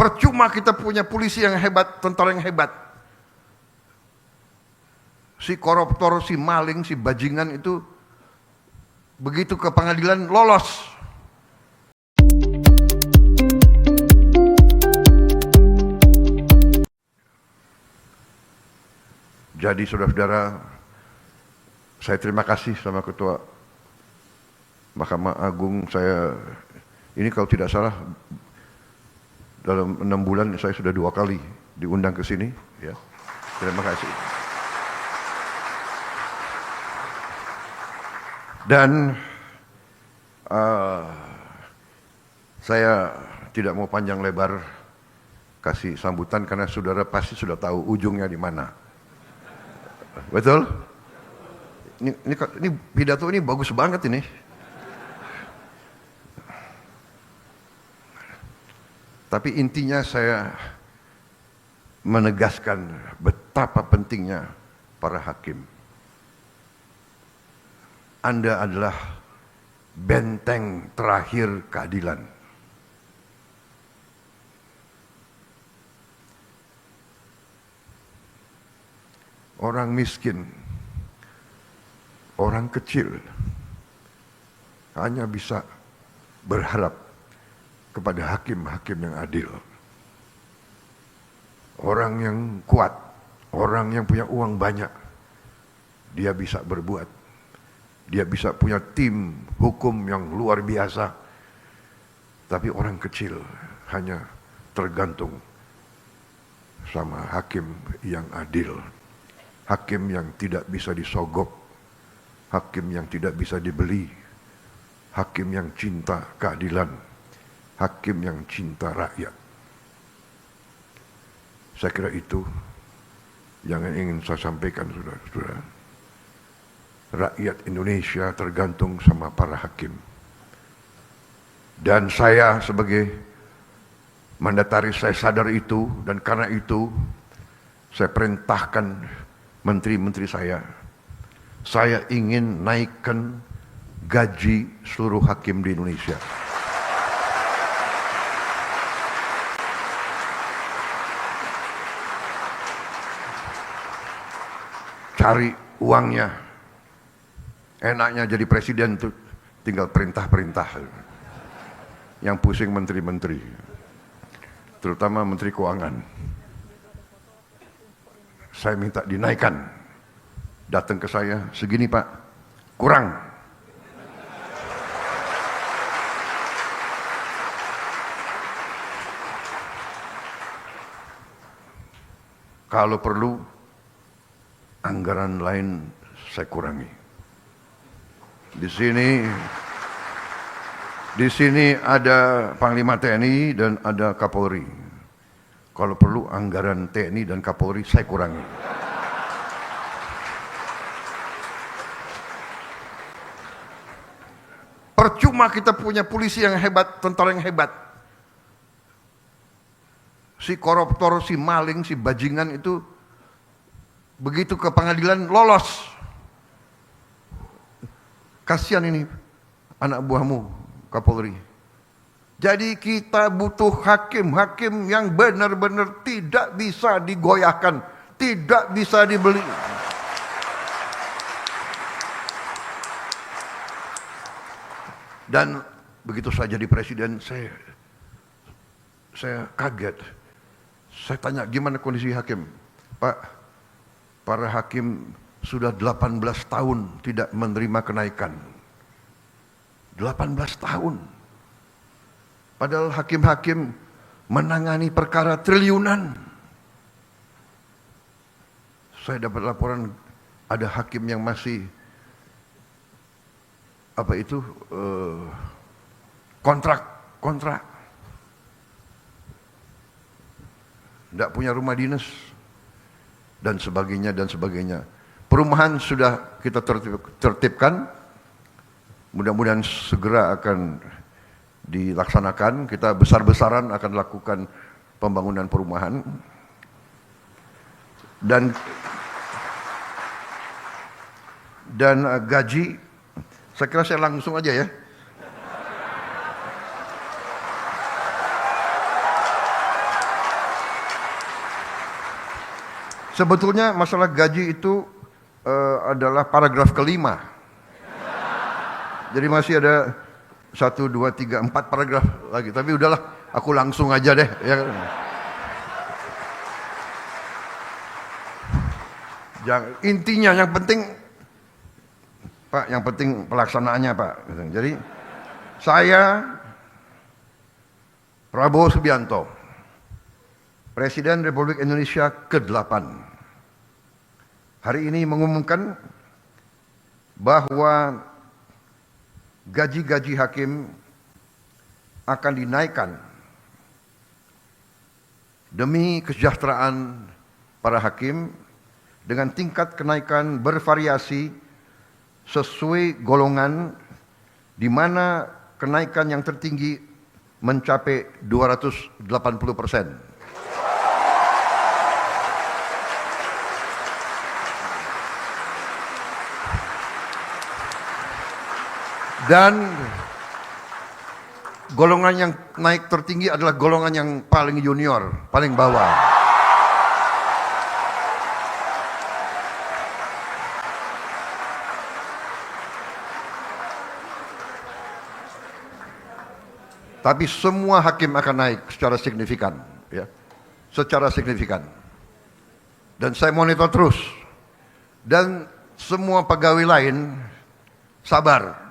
Percuma kita punya polisi yang hebat, tentara yang hebat. Si koruptor, si maling, si bajingan itu begitu ke pengadilan lolos. Jadi saudara-saudara, saya terima kasih sama Ketua Mahkamah Agung. Saya ini kalau tidak salah dalam 6 bulan saya sudah 2 kali diundang ke sini. Ya, terima kasih. Dan saya tidak mau panjang lebar kasih sambutan karena saudara pasti sudah tahu ujungnya di mana. Betul? Ini pidato ini bagus banget ini. Tapi intinya saya menegaskan betapa pentingnya para hakim. Anda adalah benteng terakhir keadilan. Orang miskin, orang kecil hanya bisa berharap kepada hakim-hakim yang adil. Orang yang kuat, orang yang punya uang banyak, dia bisa berbuat. Dia bisa punya tim hukum yang luar biasa. Tapi orang kecil hanya tergantung sama hakim yang adil. Hakim yang tidak bisa disogok. Hakim yang tidak bisa dibeli. Hakim yang cinta keadilan. Hakim yang cinta rakyat. Saya kira itu yang ingin saya sampaikan, saudara-saudara. Rakyat Indonesia tergantung sama para hakim. Dan saya sebagai mandataris, saya sadar itu, dan karena itu saya perintahkan menteri-menteri saya ingin naikkan gaji seluruh hakim di Indonesia. Cari uangnya. Enaknya jadi presiden tuh tinggal perintah-perintah. Yang pusing menteri-menteri. Terutama menteri keuangan. Saya minta dinaikkan. Datang ke saya, segini Pak, kurang. Kalau perlu, anggaran lain saya kurangi. Di sini ada Panglima TNI dan ada Kapolri. Kalau perlu anggaran TNI dan Kapolri saya kurangi. Percuma kita punya polisi yang hebat, tentara yang hebat. Si koruptor, si maling, si bajingan itu begitu ke pengadilan lolos. Kasihan ini anak buahmu Kapolri. Jadi kita butuh hakim-hakim yang benar-benar tidak bisa digoyahkan, tidak bisa dibeli. Dan begitu saya jadi presiden, saya kaget. Saya tanya, gimana kondisi hakim? Pak, para hakim sudah 18 tahun tidak menerima kenaikan. 18 tahun. Padahal hakim-hakim menangani perkara triliunan. Saya dapat laporan ada hakim yang masih kontrak. Tidak punya rumah dinas. Dan sebagainya. Perumahan sudah kita tertibkan. Mudah-mudahan segera akan dilaksanakan. Kita besar-besaran akan lakukan pembangunan perumahan. Dan gaji, saya kira saya langsung aja ya. Sebetulnya masalah gaji itu adalah paragraf kelima. Jadi masih ada 1, 2, 3, 4 paragraf lagi. Tapi udahlah, aku langsung aja deh. Ya. Intinya yang penting, Pak, yang penting pelaksanaannya, Pak. Jadi saya, Prabowo Subianto, Presiden Republik Indonesia ke-8, hari ini mengumumkan bahwa gaji-gaji hakim akan dinaikkan demi kesejahteraan para hakim dengan tingkat kenaikan bervariasi sesuai golongan, di mana kenaikan yang tertinggi mencapai 280%. Dan golongan yang naik tertinggi adalah golongan yang paling junior, paling bawah. Tapi semua hakim akan naik secara signifikan, ya, secara signifikan. Dan saya monitor terus. Dan semua pegawai lain sabar.